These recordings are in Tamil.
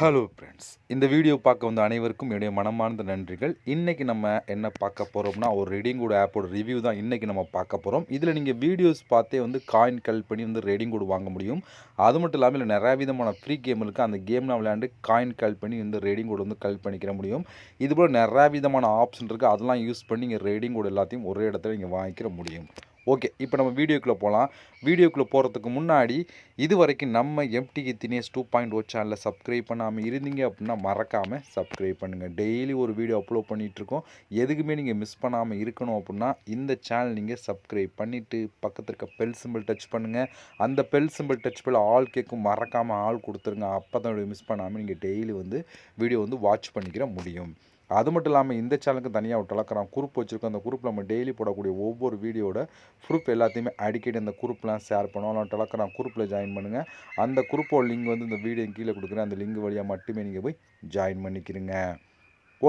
ஹலோ ஃப்ரெண்ட்ஸ், இந்த வீடியோ பார்க்க வந்த அனைவருக்கும் என்னுடைய மனமார்ந்த நன்றிகள். இன்றைக்கி நம்ம என்ன பார்க்க போகிறோம்னா, ஒரு ரெடிங் கோட் ஆப்போட ரிவ்யூ தான் இன்றைக்கி நம்ம பார்க்க போகிறோம். இதில் நீங்கள் வீடியோஸ் பார்த்தே வந்து காயின் கல் பண்ணி வந்து ரெடிங் கோட் வாங்க முடியும். அது மட்டும் இல்லாமல் இதில் நிறையா விதமான ஃப்ரீ கேம் இருக்குது. அந்த கேம்லாம் விளையாண்டு காயின் கல் பண்ணி வந்து ரெடிங் கோட் வந்து கல் பண்ணிக்கிற முடியும். இதுபோல் நிறையா விதமான ஆப்ஷன் இருக்குது. அதெல்லாம் யூஸ் பண்ணி நீங்கள் ரெடிங் கோட் எல்லாத்தையும் ஒரே இடத்துல நீங்கள் வாங்கிக்கிற முடியும். ஓகே, இப்போ நம்ம வீடியோக்குள்ளே போகலாம். வீடியோக்குள்ளே போகிறதுக்கு முன்னாடி இது வரைக்கும் நம்ம எம்டிகே தினேஷ் 2.0 சேனலில் சப்ஸ்கிரைப் பண்ணாமல் இருந்தீங்க அப்படின்னா மறக்காமல் சப்ஸ்கிரைப் பண்ணுங்கள். டெய்லி ஒரு வீடியோ அப்லோட் பண்ணிகிட்ருக்கோம். எதுக்குமே நீங்கள் மிஸ் பண்ணாமல் இருக்கணும் அப்படின்னா இந்த சேனல் நீங்கள் சப்ஸ்கிரைப் பண்ணிவிட்டு பக்கத்தில் இருக்க பெல் சிம்பிள் டச் பண்ணுங்கள். அந்த பெல் சிம்பிள் டச் பண்ண ஆல் கேட்கும் மறக்காமல் ஆள் கொடுத்துருங்க. அப்போ தான் மிஸ் பண்ணாமல் நீங்கள் டெய்லி வந்து வீடியோ வந்து வாட்ச் பண்ணிக்கிற முடியும். அது மட்டும் இல்லாமல் இந்த சேனலுக்கு தனியாக ஒரு டெலகிராம் குரூப் வச்சுருக்கோம். அந்த குரூப்பில் நம்ம டெய்லி போடக்கூடிய ஒவ்வொரு வீடியோட ப்ரூஃப் எல்லாத்தையுமே அடிக்கடி அந்த குரூப்லாம் ஷேர் பண்ணுவோம். டெலகிராம் குரூப்பில் ஜாயின் பண்ணுங்கள். அந்த குரூப்போட லிங்க் வந்து இந்த வீடியோ கீழே கொடுக்குறேன். அந்த லிங்க் வழியாக மட்டுமே நீங்கள் போய் ஜாயின் பண்ணிக்கிறீங்க.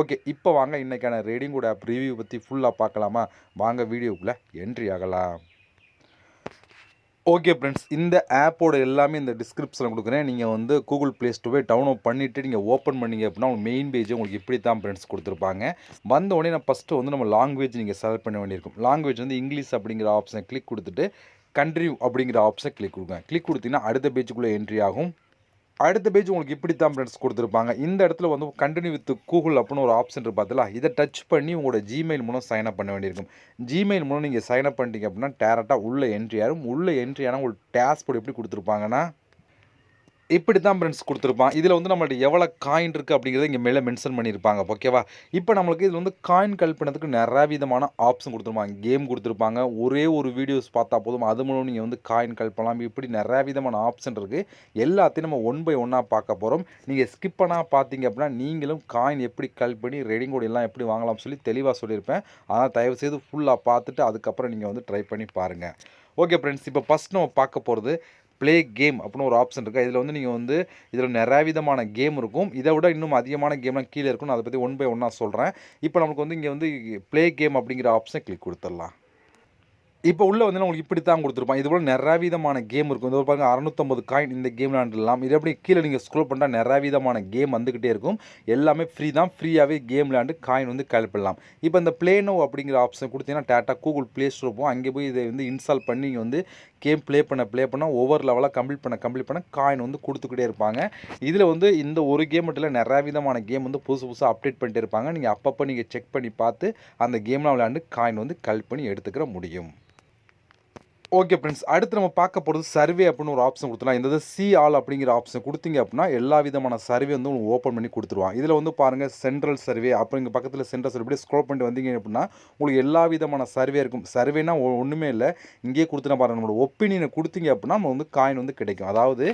ஓகே, இப்போ வாங்க இன்றைக்கான ரெடிங் கோட் ஆப் ரிவ்யூ பற்றி ஃபுல்லாக பார்க்கலாமா? வாங்க வீடியோக்குள்ளே என்ட்ரி ஆகலாம். ஓகே ஃப்ரெண்ட்ஸ், இந்த ஆப்போட எல்லாமே இந்த டிஸ்கிரிப்ஷனில் கொடுக்குறேன். நீங்கள் வந்து கூகுள் ப்ளே ஸ்டோர் போய் டவுன்லோட் பண்ணிவிட்டு நீங்கள் ஓப்பன் பண்ணிங்க அப்படின்னா உங்களுக்கு மெயின் பேஜ் உங்களுக்கு இப்படி தான் ஃப்ரெண்ட்ஸ் கொடுத்துருப்பாங்க. வந்த உடனே நான் ஃபஸ்ட்டு வந்து நம்ம லாங்குவேஜ் நீங்கள் செலக்ட் பண்ண வேண்டியிருக்கும். லாங்குவேஜ் வந்து இங்கிலீஷ் அப்படிங்கிற ஆப்ஷனை கிளிக் கொடுத்துட்டு கண்ட்ரி அப்படிங்கிற ஆப்ஷனை கிளிக் கொடுங்க. கிளிக் கொடுத்தீங்கன்னா அடுத்த பேஜுக்குள்ளே என்ட்ரி ஆகும். அடுத்த பேஜ் உங்களுக்கு இப்படி தான் ஃப்ரெண்ட்ஸ் கொடுத்துருப்பாங்க. இந்த இடத்துல வந்து கண்டினியூ வித் கூகுள் அப்படின்னு ஒரு ஆப்ஷன் இருக்குது பார்த்தீங்களா? இதை டச் பண்ணி உங்களோட ஜிமெயில் மூலம் சைன் அப் பண்ண வேண்டியிருக்கும். ஜிமெயில் மூலம் நீங்கள் சைன் அப் பண்ணிட்டீங்க அப்படின்னா டேரெக்டாக உள்ள என்ட்ரி ஆகும். உள்ள என்ட்ரி ஆனால் உங்களுக்கு டேஷ்போர்ட் எப்படி கொடுத்துருப்பாங்கன்னா இப்படி தான் ஃப்ரெண்ட்ஸ் கொடுத்துருப்பான். இதில் வந்து நம்மள்ட்ட எவ்வளோ காயின் இருக்குது அப்படிங்கிறத இங்கே மேலே மென்ஷன் பண்ணியிருப்பாங்க. ஓகேவா? இப்போ நம்மளுக்கு இதில் வந்து காயின் கல் பண்ணதுக்கு நிறையா விதமான ஆப்ஷன் கொடுத்துருப்பாங்க. கேம் கொடுத்துருப்பாங்க. ஒரே ஒரு வீடியோஸ் பார்த்தா போதும், அது மூலம் நீங்கள் வந்து காயின் கல் பண்ணலாம். இப்படி நிறையா விதமான ஆப்ஷன் இருக்குது. எல்லாத்தையும் நம்ம ஒன் பை ஒன்னாக பார்க்க போகிறோம். நீங்கள் ஸ்கிப் பண்ணால் பார்த்தீங்க அப்படின்னா நீங்களும் காயின் எப்படி கல் பண்ணி ரெடிங் கோட் எல்லாம் எப்படி வாங்கலாம்னு சொல்லி தெளிவாக சொல்லியிருப்பேன். அதனால் தயவுசெய்து ஃபுல்லாக பார்த்துட்டு அதுக்கப்புறம் நீங்கள் வந்து ட்ரை பண்ணி பாருங்கள். ஓகே ஃப்ரெண்ட்ஸ், இப்போ ஃபஸ்ட் நம்ம பார்க்க போகிறது ப்ளே கேம் அப்படின்னு ஒரு ஆப்ஷன் இருக்குது. இதில் வந்து நீங்கள் வந்து இதில் நிறையா விதமான கேம் இருக்கும். இதை விட இன்னும் அதிகமான கேம்லாம் கீழே இருக்கும். நான் அதை பற்றி ஒன் பை ஒன்னாக சொல்கிறேன். இப்போ நமக்கு வந்து இங்கே வந்து ப்ளே கேம் அப்படிங்கிற ஆப்ஷனை கிளிக் கொடுத்துடலாம். இப்போ உள்ள வந்து உங்களுக்கு இப்படி தான் கொடுத்துருப்பான். இதுபோல் நிறையா விதமான கேம் இருக்கும். இது பாருங்க 650 காயின் இந்த கேம் விளையாண்டுலாம். இது எப்படி கீழே நீங்கள் ஸ்க்ரோல் பண்ணால் நிறையா விதமான கேம் வந்துக்கிட்டே இருக்கும். எல்லாமே ஃப்ரீ தான். ஃப்ரீயாகவே கேம் விளையாண்டு காயின் வந்து கலெக்ட் பண்ணலாம். இப்போ இந்த ப்ளே நவ் அப்படிங்கிற ஆப்ஷன் கொடுத்தீங்கன்னா டேட்டா கூகுள் ப்ளே ஸ்டோர் போகும். அங்கே போய் இதை வந்து இன்ஸ்டால் பண்ணி நீங்கள் வந்து கேம் ப்ளே பண்ண ஒவ்வொரு லெவலாக கம்ப்ளீட் பண்ண காயின் வந்து கொடுத்துக்கிட்டே இருப்பாங்க. இதில் வந்து இந்த ஒரு கேம் மட்டும் இல்லை, நிறையா விதமான கேம் வந்து புதுசாக அப்டேட் பண்ணிட்டே இருப்பாங்க. நீங்கள் அப்பப்போ நீங்கள் செக் பண்ணி பார்த்து அந்த கேம்லாம் விளையாண்டு காயின் வந்து கலெக்ட் பண்ணி எடுத்துக்கிற முடியும். ஓகே ஃப்ரெண்ட்ஸ், அடுத்து நம்ம பார்க்க போகிறது சர்வே அப்படின்னு ஒரு ஆப்ஷன் கொடுத்துலாம். இந்த சி ஆல் அப்படிங்கிற ஆப்ஷன் கொடுத்தீங்க அப்படின்னா எல்லா விதமான சர்வே வந்து உங்களுக்கு ஓப்பன் பண்ணி கொடுத்துருவான். இதில் வந்து பாருங்கள் சென்ட்ரல் சர்வே, அப்புறம் இங்கே பக்கத்தில் சென்ட்ரல் சர்வே ஸ்க்ரோல் பண்ணிட்டு வந்தீங்க அப்படின்னா உங்களுக்கு எல்லா விதமான சர்வே இருக்கும். சர்வேனா ஒன்றுமே இல்லை, இங்கேயே கொடுத்துனா பாருங்கள், நம்மளோட ஒப்பீனியனை கொடுத்தீங்க அப்படின்னா நம்ம வந்து காயின் வந்து கிடைக்கும். அதாவது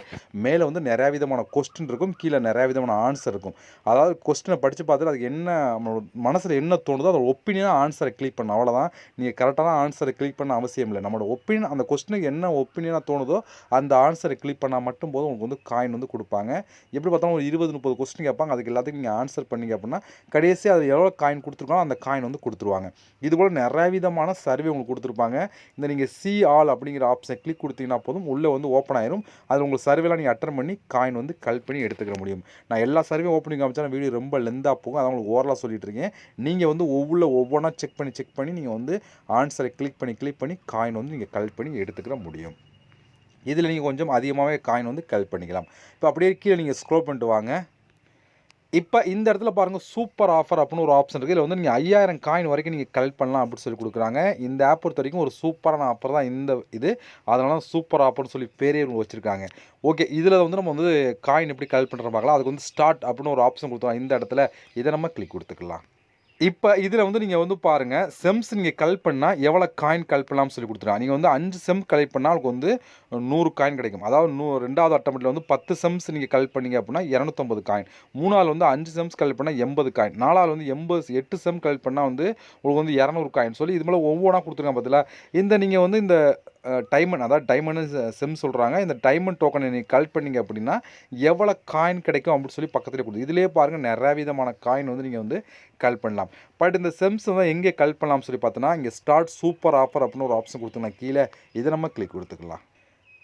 மேலே வந்து நிறையா விதமான கொஸ்டின் இருக்கும், கீழே நிறையா விதமான ஆன்சர் இருக்கும். அதாவது கொஸ்டினை படித்து பார்த்துட்டு அதுக்கு என்ன நம்மளோட மனசில் என்ன தோணுதோ அதோட ஒப்பீனியனாக ஆன்சரை கிளிக் பண்ணணும். அவ்வளோதான். நீங்கள் கரெக்டான ஆன்சரை கிளிக் பண்ண அவசியம் இல்லை. நம்மளோட ஒப்பீனியன் அந்த கொஸ்டினுக்கு என்ன ஒப்பீனியனாக தோணுதோ அந்த ஆன்சரை கிளிக் பண்ணால் மட்டும் போதும் உங்களுக்கு வந்து காயின் வந்து கொடுப்பாங்க. எப்படி பார்த்தாலும் ஒரு 20-30 கொஸ்டின் கேட்பாங்க. அதுக்கு எல்லாத்துக்கும் நீங்கள் ஆன்சர் பண்ணிங்க அப்படின்னா கடைசியாக அதில் எவ்வளோ காயின் கொடுத்துருக்கோம் அந்த காயின் வந்து கொடுத்துருவாங்க. இதுபோல் நிறைய விதமான சர்வே உங்களுக்கு கொடுத்துருப்பாங்க. இந்த நீங்கள் சி ஆல் அப்படிங்கிற ஆப்ஷனை கிளிக் கொடுத்தீங்கன்னா போதும் உள்ளே வந்து ஓப்பன் ஆயிரும். அதில் உங்களுக்கு சர்வேலாம் நீங்கள் அட்டன் பண்ணி காயின் வந்து கலெக்ட் பண்ணி எடுத்துக்கிற முடியும். நான் எல்லா சர்வே ஓப்பனிங் காமிச்சா வீடியோ ரொம்ப லெந்தாக போகும். அதான் உங்களுக்கு ஓவரலாக சொல்லிட்டு இருக்கேன். நீங்கள் வந்து ஒவ்வொன்றா செக் பண்ணி நீங்கள் வந்து ஆன்சரை கிளிக் பண்ணி காயின் வந்து நீங்கள் கலெக்ட் பண்ணி எடுத்துக்கிற முடியும். இதில் நீங்கள் கொஞ்சம் அதிகமாகவே காயின் வந்து கலெக்ட் பண்ணிக்கலாம். இப்போ அப்படியே கீழே நீங்கள் ஸ்க்ரோல் பண்ணிட்டு வாங்க. இப்போ இந்த இடத்துல பாருங்கள் சூப்பர் ஆஃபர் அப்படின்னு ஒரு ஆப்ஷன் இருக்குது. இதில் வந்து நீங்கள் 5000 காயின் வரைக்கும் நீங்கள் கலெக்ட் பண்ணலாம் அப்படின்னு சொல்லி கொடுக்குறாங்க. இந்த ஆப் பொறுத்த வரைக்கும் ஒரு சூப்பரான ஆஃபர் தான் இது. அதனால சூப்பர் ஆஃபர்னு சொல்லி பேரே வச்சுருக்காங்க. ஓகே, இதில் வந்து நம்ம வந்து காயின் எப்படி கலெக்ட் பண்ணுற பார்க்கலாம். அதுக்கு வந்து ஸ்டார்ட் அப்படின்னு ஒரு ஆப்ஷன் கொடுத்துருவாங்க. இந்த இடத்துல இதை நம்ம கிளிக் கொடுத்துக்கலாம். இப்போ இதில் வந்து நீங்கள் வந்து பாருங்கள், செம்ஸ் நீங்கள் கலெக்ட் பண்ணால் எவ்வளோ காயின் கலெக்ட் பண்ணலாம்னு சொல்லி கொடுத்துருக்காங்க. நீங்கள் வந்து 5 செம் கலெக்ட் பண்ணால் உங்களுக்கு வந்து 100 காயின் கிடைக்கும். அதாவது 2வது அட்டெம்ப்ட்டில் வந்து 10 செம்ஸ் நீங்கள் கலெக்ட் பண்ணீங்க அப்படின்னா 250 காயின். 3ஆள் வந்து 5 செம்ஸ் கலெக்ட் பண்ணால் 80 காயின். 4ஆள் வந்து 8 செம் கலெக்ட் பண்ணால் வந்து உங்களுக்கு வந்து 200 காயின் சொல்லி இது மேலே ஒவ்வொன்றா கொடுத்துருக்காங்க. பார்த்தீங்களா? இந்த நீங்கள் வந்து இந்த டைமண்ட், அதாவது டைமண்ட் செம் சொல்கிறாங்க. இந்த டைமண்ட் டோக்கனை நீங்கள் கலெக்ட் பண்ணிங்க அப்படின்னா எவ்வளோ காயின் கிடைக்கும் அப்படின்னு சொல்லி பக்கத்துலேயே கொடுத்து இதிலே பாருங்கள் நிறையா விதமான காயின் வந்து நீங்கள் வந்து கலெக்ட் பண்ணலாம். பட் இந்த செம்ஸ் வந்து எங்கே கலெக்ட் பண்ணலாம்னு சொல்லி பார்த்தோன்னா இங்கே ஸ்டார்ட் சூப்பர் ஆஃபர் அப்படின்னு ஒரு ஆப்ஷன் கொடுத்துருங்க கீழே. இதை நம்ம கிளிக் கொடுத்துக்கலாம்.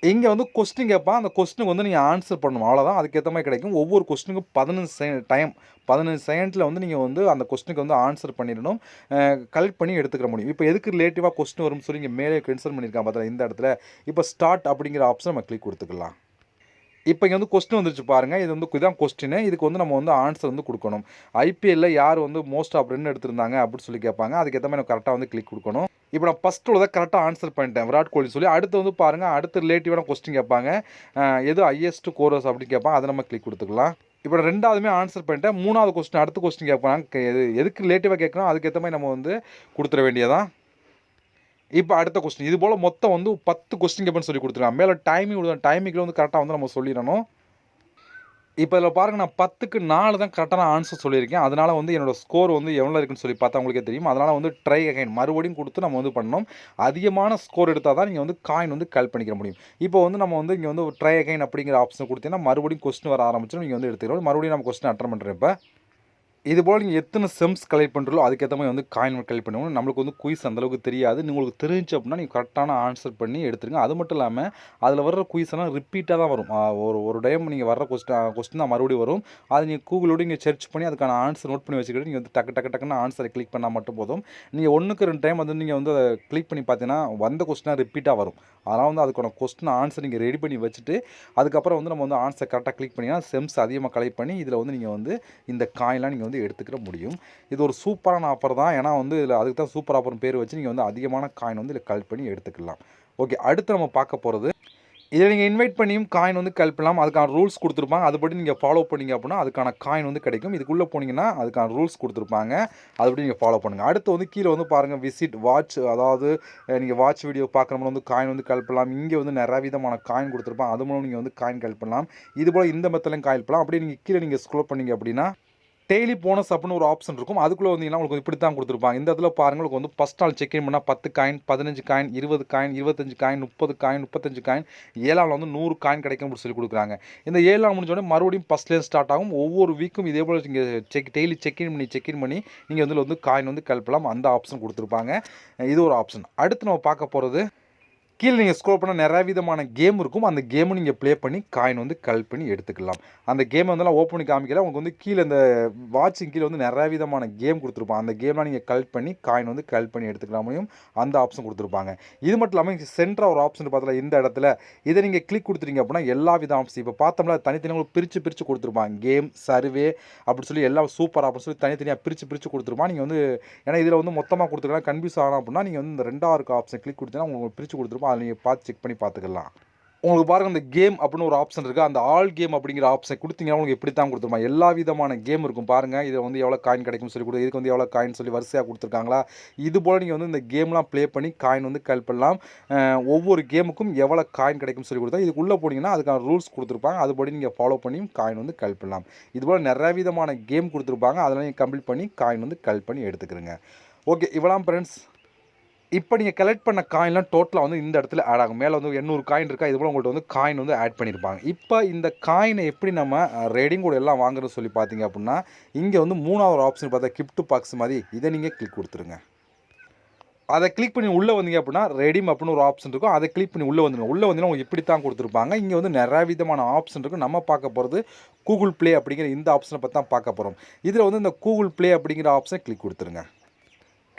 இங்கே வந்து கொஸ்டின் கேட்பான். அந்த கொஸ்டினுக்கு வந்து நீங்கள் ஆன்சர் பண்ணணும். அவ்வளோதான். அதுக்கேற்ற மாதிரி கிடைக்கும். ஒவ்வொரு கொஸ்டினுக்கும் 15 செகண்ட்ல வந்து நீங்கள் வந்து அந்த கொஸ்டினுக்கு வந்து ஆன்சர் பண்ணிடணும். கலெக்ட் பண்ணி எடுத்துக்கிற முடியும். இப்போ எதுக்கு ரிலேட்டிவாக கொஸ்டின் வரும்னு சொல்லி இங்கே மேலே கன்சர்ன் பண்ணியிருக்கான் பார்த்தா இந்த இடத்துல. இப்போ ஸ்டார்ட் அப்படிங்கிற ஆப்ஷன் நம்ம கிளிக் கொடுத்துக்கலாம். இப்போ இங்கே வந்து கொஸ்டின் வந்துருச்சு பாருங்கள். இது வந்து இதான் கொஸ்டின். இதுக்கு வந்து நம்ம வந்து ஆன்சர் வந்து கொடுக்கணும். ஐபிஎல்ல யார் வந்து மோஸ்ட் ஆஃப் ரன் எடுத்திருந்தாங்க அப்படின்னு சொல்லி கேட்பாங்க. அதுக்கேற்ற மாதிரி நம்ம கரெக்டாக வந்து கிளிக் கொடுக்கணும். இப்போ நான் ஃபஸ்ட் உள்ளதை கரெக்டாக ஆன்சர் பண்ணிட்டேன், விராட் கோலி சொல்லி. அடுத்து வந்து பாருங்கள், அடுத்து ரிலேட்டிவான கொஸ்டின் கேட்பாங்க. எது ஹையஸ்ட் கோரஸ் அப்படின்னு கேட்பாங்க. அதை நம்ம கிளிக் கொடுத்துக்கலாம். இப்போ நான் 2வதுமே ஆன்சர் பண்ணிட்டேன். 3வது கொஸ்டின் அடுத்த கொஸ்டின் கேட்பாங்க. எதுக்கு ரிலேட்டிவாக கேட்கணும் அதுக்கேற்ற மாதிரி நம்ம வந்து கொடுத்துட வேண்டியதான். இப்போ அடுத்த கொஸ்டின் இது போல் மொத்தம் வந்து 10 கொஸ்டின் கேட்பேன்னு சொல்லி கொடுத்துருக்காங்க. மேலே டைமிங்கில் வந்து கரெக்டாக வந்து நம்ம சொல்லிடணும். இப்போ இதில் பாருங்கள், நான் 10க்கு 4 தான் கரெக்டான ஆன்சர் சொல்லியிருக்கேன். அதனால் வந்து என்னோடய ஸ்கோர் வந்து எவ்வளோ இருக்குன்னு சொல்லி பார்த்தா உங்களுக்கே தெரியும். அதனால் வந்து ட்ரை அகைன் மறுபடியும் கொடுத்து நம்ம வந்து பண்ணணும். அதிகமான ஸ்கோர் எடுத்தால் தான் நீங்கள் வந்து காயின் வந்து கலெக்ட் பண்ணிக்க முடியும். இப்போ வந்து நம்ம வந்து இங்கே வந்து ட்ரை அகைன் அப்படிங்கிற ஆப்ஷன் கொடுத்தீங்கன்னா மறுபடியும் கொஸ்டின் வர ஆரம்பிச்சிடும். நீங்கள் வந்து எடுத்துக்கலாம். மறுபடியும் நம்ம கொஸ்டின் அட்டன் பண்ணுறேன். இப்போ இதுபோல் நீங்கள் எத்தனை செம்ஸ் கலெக்ட் பண்ணுறீங்களோ அதுக்கேற்ற மாதிரி வந்து காயின் கலெக்ட் பண்ணுவோம். நம்மளுக்கு வந்து குயிஸ் அந்தளவுக்கு தெரியாது. உங்களுக்கு தெரிஞ்சு அப்படின்னா நீங்கள் கரெக்டான ஆன்சர் பண்ணி எடுத்துருங்க. அது மட்டும் இல்லாமல் அதில் வர்ற குயிஸ் எல்லாம் ரிப்பீட்டாக தான் வரும். ஒரு டைம் நீங்கள் வர்ற கொஸ்டின் தான் மறுபடியும் வரும். அது நீங்கள் கூகுளோடு நீங்கள் சர்ச் பண்ணி அதுக்கான ஆன்சர் நோட் பண்ணி வச்சுக்கிட்டு நீங்கள் வந்து டக்குன்னு ஆன்சரை கிளிக் பண்ணால் மட்டும் போதும். நீங்கள் 1க்கு 2 டைம் வந்து நீங்கள் வந்து அதை கிளிக் பண்ணி பார்த்தீங்கன்னா வந்த கொஸ்டினாக ரிப்பீட்டாக வரும். அதனால் வந்து அதுக்கான கொஸ்டின் ஆன்சர் நீங்கள் ரெடி பண்ணி வச்சுட்டு அதுக்கப்புறம் வந்து நம்ம வந்து ஆன்சர் கரெக்டாக கிளிக் பண்ணிங்கன்னா செம்ஸ் அதிகமாக கலெக்ட் பண்ணி இதில் வந்து நீங்கள் வந்து இந்த காயின்லாம் நீங்கள் வந்து எடுத்துக்கிற முடியும். இது ஒரு சூப்பரான ஆஃபர் தான். ஏன்னா வந்து இதில் அதுக்கு தான் சூப்பர் ஆஃபர்னு பேர் வச்சு நீங்கள் வந்து அதிகமான காயின் வந்து இதில் கலெக்ட் பண்ணி எடுத்துக்கலாம். ஓகே, அடுத்து நம்ம பார்க்க போகிறது, இதில் நீங்கள் இன்வைட் பண்ணியும் காயின் வந்து கலெக்ட் பண்ணலாம். அதுக்கான ரூல்ஸ் கொடுத்துருப்பாங்க. அதுபடி நீங்கள் ஃபாலோ பண்ணிங்க அப்படின்னா அதுக்கான காயின் வந்து கிடைக்கும். இதுக்குள்ளே போனீங்கன்னா அதுக்கான ரூல்ஸ் கொடுத்துருப்பாங்க. அதுபடி நீங்கள் ஃபாலோ பண்ணுங்கள். அடுத்து வந்து கீழே வந்து பாருங்கள், விசிட் வாட்ச், அதாவது நீங்கள் வாட்ச் வீடியோ பார்க்குறவங்க வந்து காயின் வந்து கலெக்ட் பண்ணலாம். இங்கே வந்து நிறைய விதமான காயின் கொடுத்துருப்பாங்க. அது மூலம் நீங்கள் வந்து காயின் கலெக்ட் பண்ணலாம். இதுபோல் இந்த மெத்தட்லையும் கலெக்ட் பண்ணலாம். அப்படியே நீங்கள் கீழே நீங்கள் ஸ்க்ரோல் பண்ணீங்க அப்படின்னா டெய்லி போனஸ் அப்படின்னு ஒரு ஆப்ஷன் இருக்கும். அதுக்குள்ளே வந்தீங்கன்னா உங்களுக்கு இப்படி தான் கொடுத்துருப்பாங்க. இந்த இடத்துல பாருங்கள், உங்களுக்கு வந்து ஃபஸ்ட் நாள் செக்இன் பண்ணால் 10 coin, 15 coin, 20 coin, 25 coin, 30 coin, 35 coin, 7ஆம் வந்து 100 காயின் கிடைக்கும் அப்படின்னு சொல்லி கொடுக்குறாங்க. இந்த 7 நாள் முடிஞ்சோடனே மறுபடியும் ஃபஸ்ட்லேருந்து ஸ்டார்ட் ஆகும். ஒவ்வொரு வீக்கும் இதே போல் நீங்கள் டெய்லி செக்இன் பண்ணி நீங்கள் வந்து காயின் வந்து கலெக்ட் பண்ணலாம். அந்த ஆப்ஷன் கொடுத்துருப்பாங்க. இது ஒரு ஆப்ஷன். அடுத்து நம்ம பார்க்க போகிறது, கீழே நீங்கள் ஸ்க்ரோல் பண்ணால் நிறைய விதமான கேம் இருக்கும். அந்த கேமும் நீங்கள் ப்ளே பண்ணி காயின் வந்து கலெக்ட் பண்ணி எடுத்துக்கலாம். அந்த கேமை வந்து நான் ஓப்பன் பண்ணி காமிக்கல. உங்களுக்கு வந்து கீழே இந்த வாட்சிங் கீழே வந்து நிறைய விதமான கேம் கொடுத்துருப்பாங்க. அந்த கேம்லாம் நீங்கள் கலெக்ட் பண்ணி காயின் வந்து கலெக்ட் பண்ணி எடுத்துக்கலாம் முடியும். அந்த ஆப்ஷன் கொடுத்துருப்பாங்க. இது மட்டும் இல்லாமல் சென்டராக ஒரு ஆப்ஷன் பார்த்தா இந்த இடத்துல இதை நீங்கள் கிளிக் கொடுத்துட்டீங்க அப்படின்னா எல்லா வித ஆப்ஷன் இப்போ பார்த்தோம்னா தனித்தனியாக பிரித்து கொடுத்துருப்பாங்க. கேம், சர்வே அப்படி சொல்லி எல்லாம் சூப்பர் அப்படின்னு சொல்லி தனித்தனியாக பிரித்து கொடுத்துருப்பாங்க. நீங்கள் வந்து ஏன்னா இதில் வந்து மொத்தமாக கொடுத்துருக்கலாம், கன்ஃபியூஸ் ஆகணும் அப்படின்னா நீங்கள் வந்து இந்த 2வது ஆப்ஷன் கிளிக் கொடுத்தீங்கன்னா உங்களுக்கு பிரித்து கொடுத்துருப்போம். அதை நீங்கள் பார்த்து செக் பண்ணி பார்த்துக்கலாம். உங்களுக்கு பாருங்கள், இந்த கேம் அப்படின்னு ஒரு ஆப்ஷன் இருக்குது. அந்த ஆல் கேம் அப்படிங்கிற ஆப்ஷன் கொடுத்தீங்கன்னா உங்களுக்கு எப்படி தான் கொடுத்துருப்பாங்க. எல்லா விதமான கேம் இருக்கும் பாருங்கள். இதில் வந்து எவ்வளோ காயின் கிடைக்கும்னு சொல்லி இதுக்கு வந்து எவ்வளோ காயின் சொல்லி வரிசையாக கொடுத்துருக்காங்களா. இது போல் நீங்கள் வந்து இந்த கேம்லாம் ப்ளே பண்ணி காயின் வந்து கலெக்ட் பண்ணலாம். ஒவ்வொரு கேமுக்கும் எவ்வளோ காயின் கிடைக்கும்னு சொல்லி கொடுத்தா இதுக்குள்ளே போனீங்கன்னா அதுக்கான ரூல்ஸ் கொடுத்துருப்பாங்க. அதுபடி நீங்கள் ஃபாலோ பண்ணியும் காயின் வந்து கலெக்ட் பண்ணலாம். இதுபோல் நிறைய விதமான கேம் கொடுத்துருப்பாங்க. அதெல்லாம் நீங்கள் கம்ப்ளீட் பண்ணி காயின் வந்து கலெக்ட் பண்ணி எடுத்துக்கிறங்க. ஓகே, இவ்வளோ ஃப்ரெண்ட்ஸ். இப்போ நீங்கள் கலெக்ட் பண்ண காயின்லாம் டோட்டலாக வந்து இந்த இடத்துல ஆட் ஆகும். மேலே வந்து 800 காயின் இருக்கா, இது போல் உங்கள்கிட்ட வந்து காயின் வந்து ஆட் பண்ணியிருப்பாங்க. இப்போ இந்த காயினை எப்படி நம்ம ரேடிங் கூட எல்லாம் வாங்குறது சொல்லி பார்த்தீங்க அப்படின்னா இங்கே வந்து 3வது ஆப்ஷன் பார்த்தா கிஃப்ட் பாக்ஸ் மாதிரி இதை நீங்கள் கிளிக் கொடுத்துருங்க. அதை கிளிக் பண்ணி உள்ளே வந்தீங்க அப்படின்னா ரெடீம் அப்படின்னு ஒரு ஆப்ஷன் இருக்கும். அதை கிளிக் பண்ணி உள்ளே வந்துடுங்க. உள்ளே வந்தீங்கன்னா உங்களுக்கு இப்படி தான் கொடுத்துருப்பாங்க. இங்கே வந்து நிறைய விதமான ஆப்ஷன் இருக்கும். நம்ம பார்க்க போகிறது கூகுள் ப்ளே அப்படிங்கிற இந்த ஆப்ஷனை பற்றி தான் பார்க்க போகிறோம். இதில் வந்து இந்த கூகுள் ப்ளே அப்படிங்கிற ஆப்ஷனை கிளிக் கொடுத்துருங்க.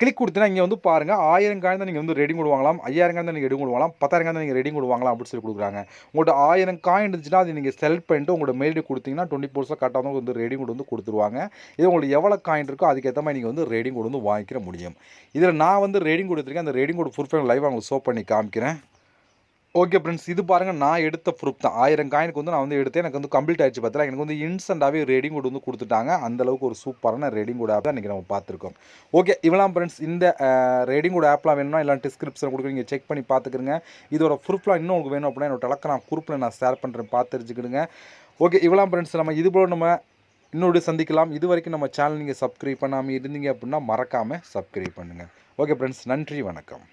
கிளிக் கொடுத்தீங்கன்னா இங்கே வந்து பாருங்கள், 1000 காயின் தான் நீங்கள் வந்து ரெடிங் கொடு வாங்கலாம், 5000 காயின் தான் நீங்கள் ரெடிங் கொடு வாங்கலாம், 10,000 காயின் தான் நீங்கள் ரெடிங் கொடு வாங்கலாம் அப்படின்னு சொல்லி கொடுக்குறாங்க. உங்கள்கிட்ட 1000 காயின் இருந்துச்சுன்னா அது நீங்கள் செலக்ட் பண்ணிட்டு உங்களோட மெயில் ஐடி கொடுத்தீங்கன்னா 24 கரெக்டாக வந்து வந்து ரெடிங் கொடு வந்து கொடுத்துருவாங்க. இது உங்களுக்கு எவ்வளோ காயின் இருக்கோ அதுக்கேற்ற மாதிரி நீங்கள் வந்து ரெடிங் கொடு வந்து வாங்கிக்கிற முடியும். இதில் நான் வந்து ரெடிங் கொடுத்துருக்கேன். அந்த ரெடிங் கொடு ப்ரூஃப் லைவாக உங்களுக்கு ஷோ பண்ணி காமிக்கிறேன். ஓகே ஃப்ரெண்ட்ஸ், இது பாருங்கள், நான் எடுத்த ப்ரூஃப் தான். 1000 காயினுக்கு வந்து நான் வந்து எடுத்தேன். எனக்கு வந்து கம்ப்ளீட் ஆகிடுச்சு. பார்த்தா எனக்கு வந்து இன்ஸ்டண்ட்டாகவே ரெடிங் கோட் வந்து கொடுத்துட்டாங்க. அந்தளவுக்கு ஒரு சூப்பரான ரெடிங் கோட் ஆப் தான் இன்றைக்கி நம்ம பார்த்துருக்கோம். ஓகே, இவ்வளோ ஃப்ரெண்ட்ஸ். இந்த ரெடிங் கோட் ஆப்லாம் வேணும்னா எல்லாம் டிஸ்கிரிப்ஷன் கொடுக்குறீங்க, நீங்கள் செக் பண்ணி பார்த்துக்கிறங்க. இதோட ப்ரூஃப்லாம் இன்னும் உங்களுக்கு வேணும் அப்படின்னா என்னோட டெலகிராம் குரூப்பில் நான் ஷேர் பண்ணுறேன், பார்த்து தெரிஞ்சுக்கிடுங்க. ஓகே, இவ்வளோ ஃப்ரெண்ட்ஸ். நம்ம இது போல் நம்ம இன்னொரு சந்திக்கலாம். இது வரைக்கும் நம்ம சேனல் நீங்கள் சப்ஸ்கிரைப் பண்ணாமல் இருந்தீங்க அப்படின்னா மறக்காமல் சப்ஸ்கிரைப் பண்ணுங்கள். ஓகே ஃப்ரெண்ட்ஸ், நன்றி, வணக்கம்.